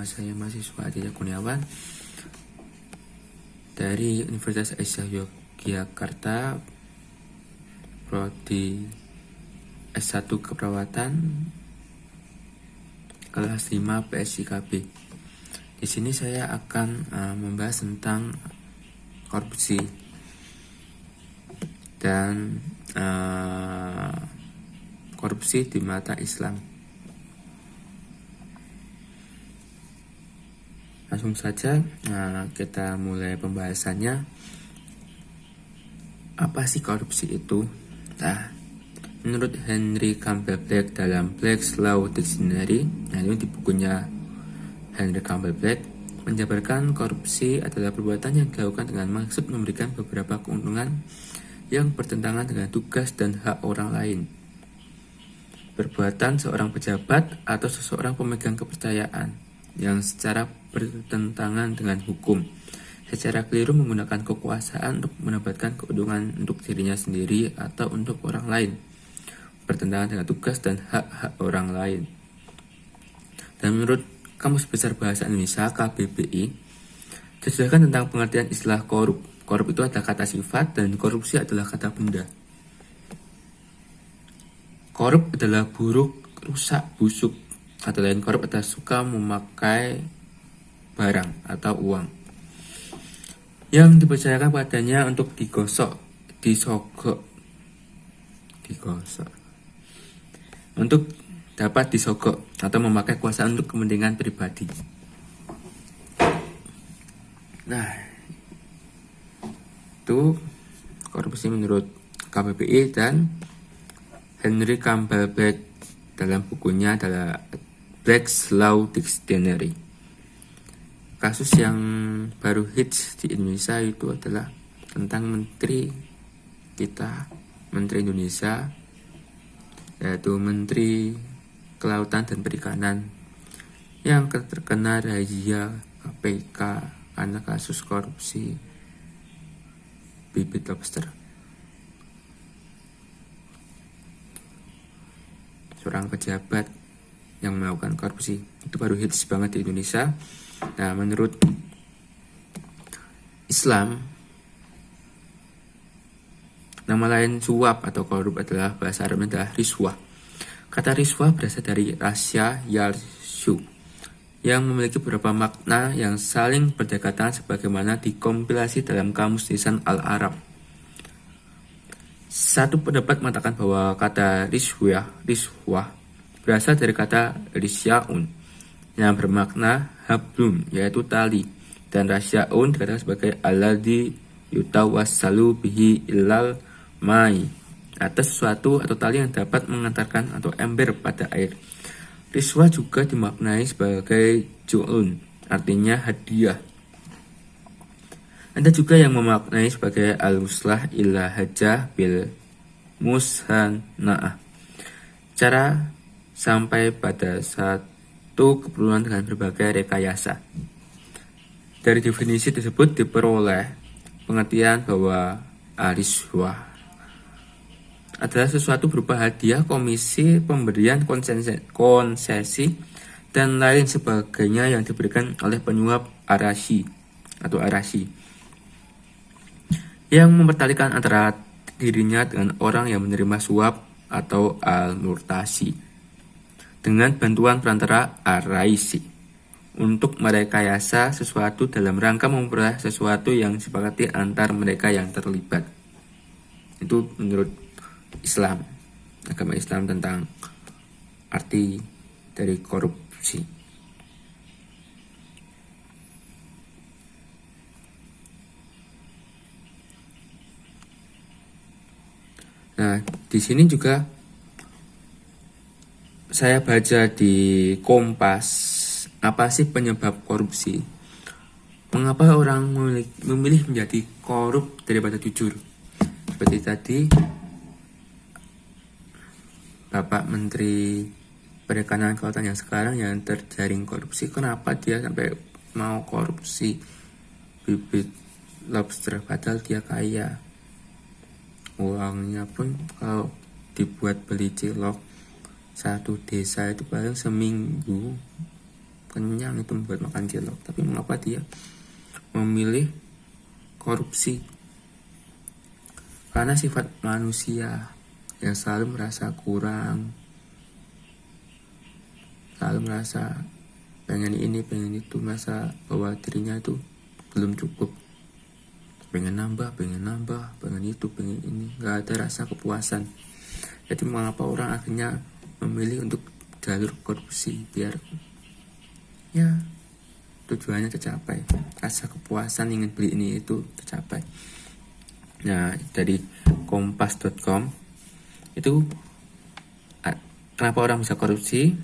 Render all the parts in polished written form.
Nama saya mahasiswa Aditya Kurniawan dari Universitas Aisyah Yogyakarta, Prodi S1 Keperawatan, kelas 5 PSIKB. Di sini saya akan membahas tentang korupsi dan korupsi di mata Islam. Langsung saja kita mulai pembahasannya. Apa sih korupsi itu? Nah, menurut Henry Campbell Black dalam Black's Law Dictionary, ini di bukunya Henry Campbell Black, menjabarkan korupsi adalah perbuatan yang dilakukan dengan maksud memberikan beberapa keuntungan yang bertentangan dengan tugas dan hak orang lain. Perbuatan seorang pejabat atau seseorang pemegang kepercayaan yang secara bertentangan dengan hukum, secara keliru menggunakan kekuasaan untuk mendapatkan keuntungan untuk dirinya sendiri atau untuk orang lain, bertentangan dengan tugas dan hak-hak orang lain. Dan menurut Kamus Besar Bahasa Indonesia KBBI, dijelaskan tentang pengertian istilah korup. Korup itu adalah kata sifat dan korupsi adalah kata benda. Korup adalah buruk, rusak, busuk. Kata lain korup adalah suka memakai barang atau uang yang dipercayakan padanya untuk digosok, untuk dapat disogok atau memakai kuasa untuk kepentingan pribadi. Nah, itu korupsi menurut KBBI dan Henry Campbell Black dalam bukunya adalah Black's Law Dictionary. Kasus yang baru hits di Indonesia itu adalah tentang menteri Indonesia, yaitu Menteri Kelautan dan Perikanan, yang terkena razia KPK karena kasus korupsi bibit lobster. Seorang pejabat yang melakukan korupsi itu baru hits banget di Indonesia. Nah, menurut Islam, nama lain suap atau korup adalah bahasa Arabnya adalah riswah. Kata riswah berasal dari rasya yarsyu yang memiliki beberapa makna yang saling berdekatan sebagaimana dikompilasi dalam Kamus Lisan Al-Arab. Satu pendapat mengatakan bahwa kata riswah berasal dari kata risyaun yang bermakna hablum, yaitu tali, dan rasyaun dikatakan sebagai alladzi yutawassalu bihi ilal mai, atas sesuatu atau tali yang dapat mengantarkan atau ember pada air. Riswah juga dimaknai sebagai ju'un, artinya hadiah. Ada juga yang memaknai sebagai al-muslah illa hajah bil mushana'ah, cara sampai pada satu keperluan dengan berbagai rekayasa. Dari definisi tersebut diperoleh pengertian bahwa riswah adalah sesuatu berupa hadiah, komisi, pemberian, konsesi, dan lain sebagainya yang diberikan oleh penyuap arasi yang mempertalikan antara dirinya dengan orang yang menerima suap atau al-murtasi dengan bantuan perantara araisi untuk merekayasa sesuatu dalam rangka memperoleh sesuatu yang disepakati antar mereka yang terlibat. Itu menurut Islam, agama Islam, tentang arti dari korupsi. Nah, di sini juga saya baca di Kompas, apa sih penyebab korupsi? Mengapa orang memilih menjadi korup daripada jujur? Seperti tadi, Bapak Menteri Perikanan Kelautan yang sekarang yang terjaring korupsi, kenapa dia sampai mau korupsi bibit lobster padahal dia kaya? Uangnya pun kalau dibuat beli cilok satu desa itu paling seminggu kenyang itu membuat makan cilok, tapi mengapa dia memilih korupsi? Karena sifat manusia yang selalu merasa kurang, selalu merasa pengen ini, pengen itu, merasa bahwa dirinya itu belum cukup, pengen nambah, pengen itu, pengen ini, gak ada rasa kepuasan. Jadi mengapa orang akhirnya memilih untuk jalur korupsi, biar ya tujuannya tercapai, rasa kepuasan ingin beli ini itu tercapai. Nah, dari kompas.com itu kenapa orang bisa korupsi?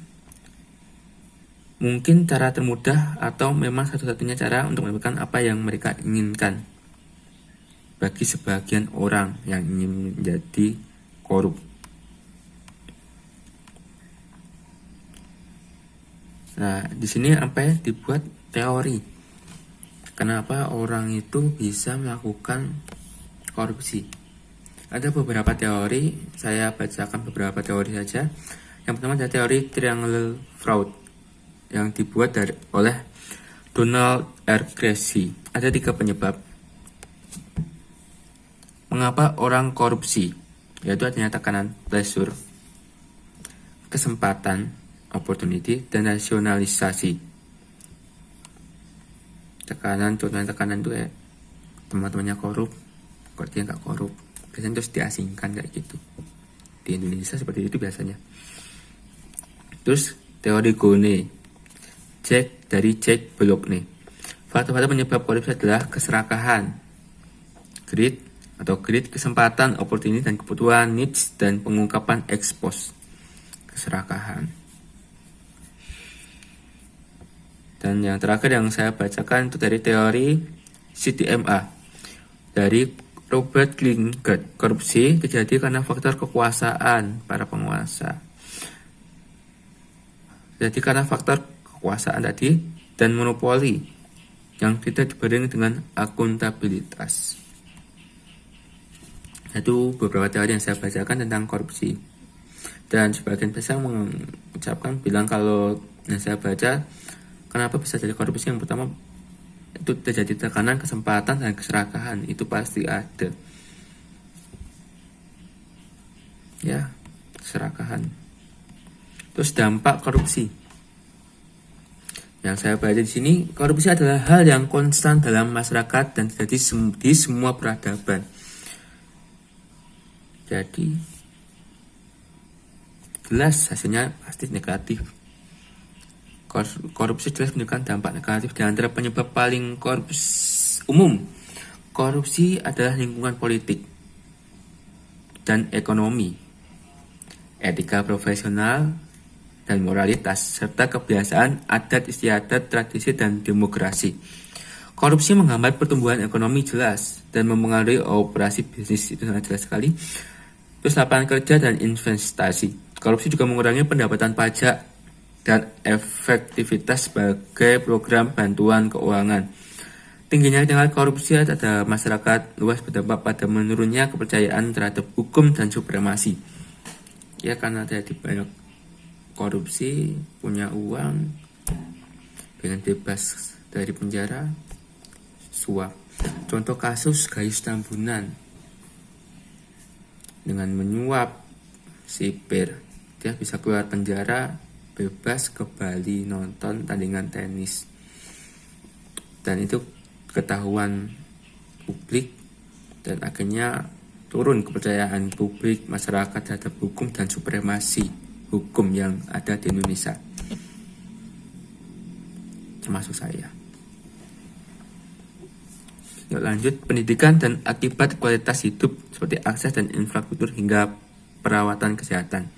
Mungkin cara termudah atau memang satu-satunya cara untuk mendapatkan apa yang mereka inginkan bagi sebagian orang yang ingin menjadi korup. Nah, di sini dibuat teori kenapa orang itu bisa melakukan korupsi. Ada beberapa teori, saya bacakan beberapa teori saja. Yang pertama adalah teori triangle fraud yang dibuat oleh Donald R. Gracie. Ada 3 penyebab mengapa orang korupsi, yaitu adanya tekanan pressure, kesempatan opportunity, dan rasionalisasi. Tekanan itu teman-temannya korup, kok dia nggak korup, biasanya terus diasingkan kayak gitu. Di Indonesia seperti itu biasanya. Terus teori Gone, Jack Bologna. Faktor-faktor penyebab korupsi adalah keserakahan, greed, kesempatan, opportunity, dan kebutuhan, needs, dan pengungkapan expose. Keserakahan. Dan yang terakhir yang saya bacakan itu dari teori CDMA dari Robert Klingert. Korupsi terjadi karena faktor kekuasaan para penguasa. Jadi karena faktor kekuasaan tadi dan monopoli yang tidak dibarengi dengan akuntabilitas. Itu beberapa teori yang saya bacakan tentang korupsi. Dan sebagian besar bilang kalau yang saya baca, kenapa bisa jadi korupsi? Yang pertama itu terjadi tekanan, kesempatan, dan keserakahan. Itu pasti ada. Ya, keserakahan. Terus dampak korupsi. Yang saya baca di sini, korupsi adalah hal yang konstan dalam masyarakat dan terjadi di semua peradaban. Jadi jelas hasilnya pasti negatif. Korupsi jelas menunjukkan dampak negatif. Di antara penyebab paling umum korupsi adalah lingkungan politik dan ekonomi, etika profesional dan moralitas, serta kebiasaan adat istiadat, tradisi, dan demokrasi. Korupsi menghambat pertumbuhan ekonomi jelas dan mempengaruhi operasi bisnis, itu sangat jelas sekali. Terus lapangan kerja dan investasi. Korupsi juga mengurangi pendapatan pajak dan efektivitas sebagai program bantuan keuangan. Tingginya tingkat korupsi pada masyarakat luas berdampak pada menurunnya kepercayaan terhadap hukum dan supremasi. Ya, karena terjadi banyak korupsi, punya uang, pengen bebas dari penjara, suap. Contoh kasus Gayus Tambunan. Dengan menyuap sipir, dia bisa keluar penjara bebas ke Bali nonton tandingan tenis. Dan itu ketahuan publik dan akhirnya turun kepercayaan publik masyarakat terhadap hukum dan supremasi hukum yang ada di Indonesia, termasuk saya. Yuk lanjut, pendidikan dan akibat kualitas hidup seperti akses dan infrastruktur hingga perawatan kesehatan.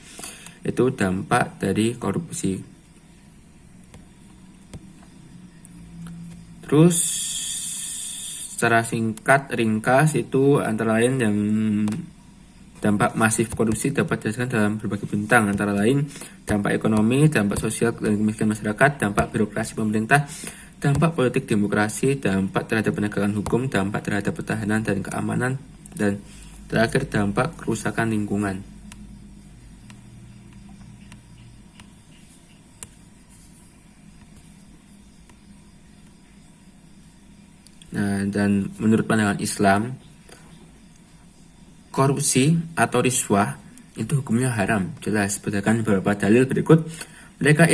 Itu dampak dari korupsi. Terus secara ringkas itu antara lain yang dampak masif korupsi dapat dijelaskan dalam berbagai bintang, antara lain dampak ekonomi, dampak sosial dan kemiskinan masyarakat, dampak birokrasi pemerintah, dampak politik demokrasi, dampak terhadap penegakan hukum, dampak terhadap pertahanan dan keamanan, dan terakhir dampak kerusakan lingkungan. Nah, dan menurut pandangan Islam, korupsi atau riswah itu hukumnya haram, jelas berdasarkan beberapa dalil berikut. Mereka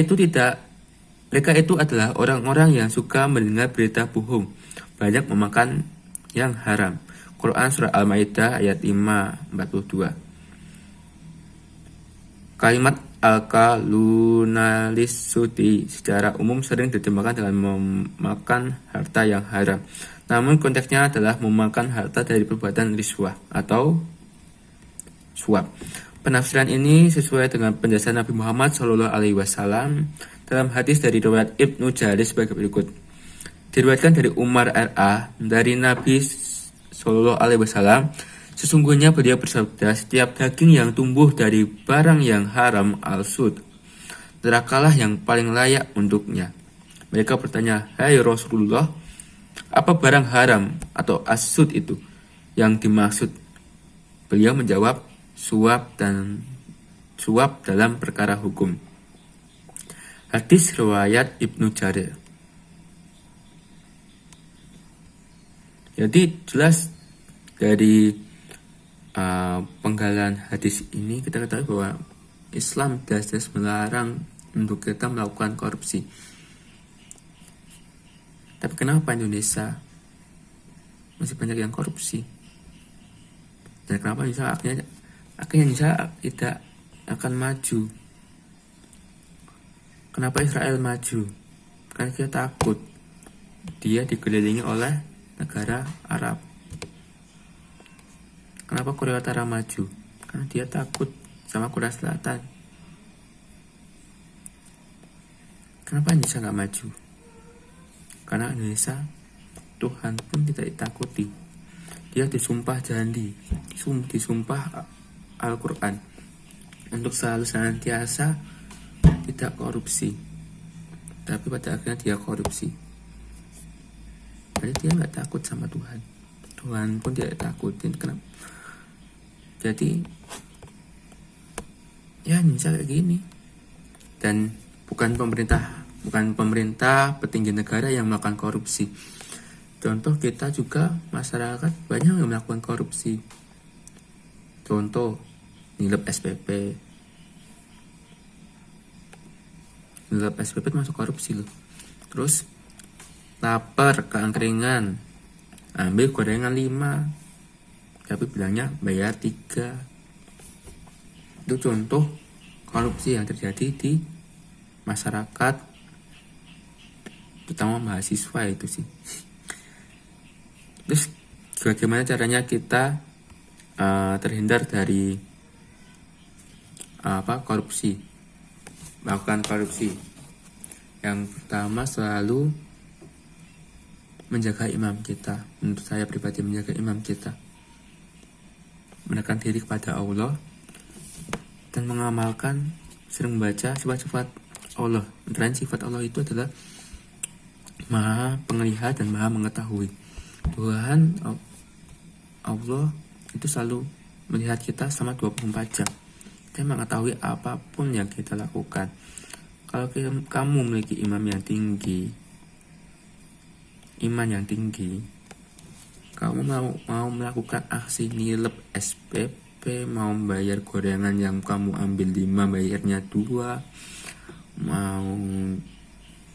itu adalah orang-orang yang suka mendengar berita bohong, banyak memakan yang haram. Quran surah Al-Maidah ayat 5:42. Kalimat al-kalunalisuti secara umum sering diterjemahkan dengan memakan harta yang haram. Namun konteksnya adalah memakan harta dari perbuatan riswah atau suap. Penafsiran ini sesuai dengan penjelasan Nabi Muhammad SAW dalam hadis dari riwayat Ibnu Jarir sebagai berikut. Diriwayatkan dari Umar RA dari Nabi SAW, sesungguhnya beliau bersabda, setiap daging yang tumbuh dari barang yang haram al-sud, nerakalah yang paling layak untuknya. Mereka bertanya, hai Rasulullah, apa barang haram atau as-sud itu yang dimaksud? Beliau menjawab, suap dalam perkara hukum. Hadis riwayat Ibnu Jarir. Jadi jelas dari penggalan hadis ini kita ketahui bahwa Islam jelas-jelas melarang untuk kita melakukan korupsi. Tapi kenapa Indonesia masih banyak yang korupsi? Dan kenapa Indonesia akhirnya Indonesia tidak akan maju? Kenapa Israel maju? Karena dia takut. Dia dikelilingi oleh negara Arab. Kenapa Korea Utara maju? Karena dia takut sama Korea Selatan. Kenapa Indonesia nggak maju? Karena Indonesia Tuhan pun tidak ditakuti. Dia disumpah janji, disumpah Al-Quran untuk selalu senantiasa tidak korupsi. Tapi pada akhirnya dia korupsi. Jadi dia nggak takut sama Tuhan. Tuhan pun tidak takutin. Kenapa? Jadi ya Indonesia kayak gini. Dan bukan pemerintah petinggi negara yang melakukan korupsi. Contoh kita juga masyarakat banyak yang melakukan korupsi. Contoh nilep SPP. Nilep SPP itu masuk korupsi loh. Terus lapar, keangkringan, ambil gorengan 5 tapi bilangnya bayar 3. Itu contoh korupsi yang terjadi di masyarakat, terutama mahasiswa itu sih. Terus bagaimana caranya kita terhindar dari korupsi, melakukan korupsi? Yang pertama selalu menjaga imam kita. Menurut saya pribadi menjaga imam kita, mendekatkan diri kepada Allah dan mengamalkan, sering membaca sifat-sifat Allah. Antara sifat Allah itu adalah Maha Penglihat dan Maha Mengetahui. Tuhan Allah itu selalu melihat kita selama 24 jam. Dia mengetahui apapun yang kita lakukan. Kalau kamu memiliki imam yang tinggi, iman yang tinggi, kamu mau melakukan aksi nilep SPP, mau bayar gorengan yang kamu ambil 5 bayarnya 2, mau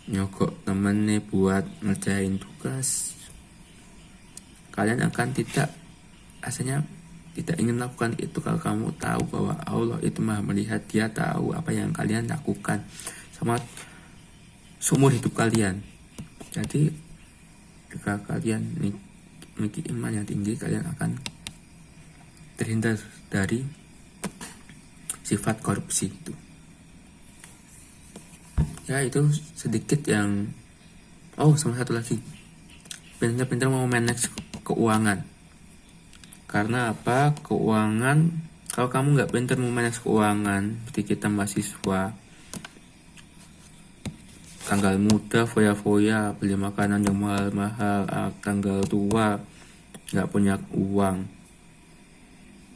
nyogok temennya buat ngerjain tugas, kalian akan tidak ingin lakukan itu kalau kamu tahu bahwa Allah itu Maha melihat. Dia tahu apa yang kalian lakukan sama seumur hidup kalian. Jadi jika kalian memiliki iman yang tinggi, kalian akan terhindar dari sifat korupsi itu. Ya, itu sedikit yang sama satu lagi, pintar-pintar mau manage keuangan. Karena apa? Keuangan, kalau kamu nggak pintar mau manage keuangan, seperti kita mahasiswa, tanggal muda foya-foya beli makanan yang mahal-mahal, tanggal tua nggak punya uang,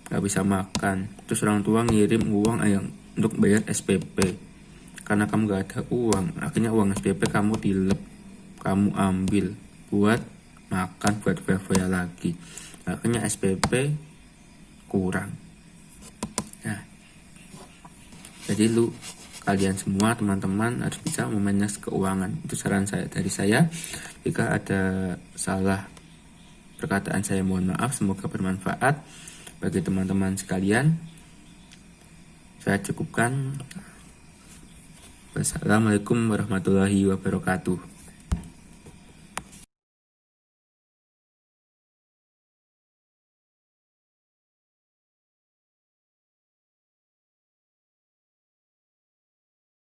nggak bisa makan, terus orang tua ngirim uang untuk bayar SPP. Karena kamu nggak ada uang, akhirnya uang SPP kamu dilep, kamu ambil buat makan buat foya-foya lagi. Akhirnya SPP kurang. Nah, jadi kalian semua teman-teman harus bisa memanage keuangan. Itu saran dari saya. Jika ada salah perkataan saya, mohon maaf. Semoga bermanfaat bagi teman-teman sekalian. Saya cukupkan. Wassalamualaikum warahmatullahi wabarakatuh.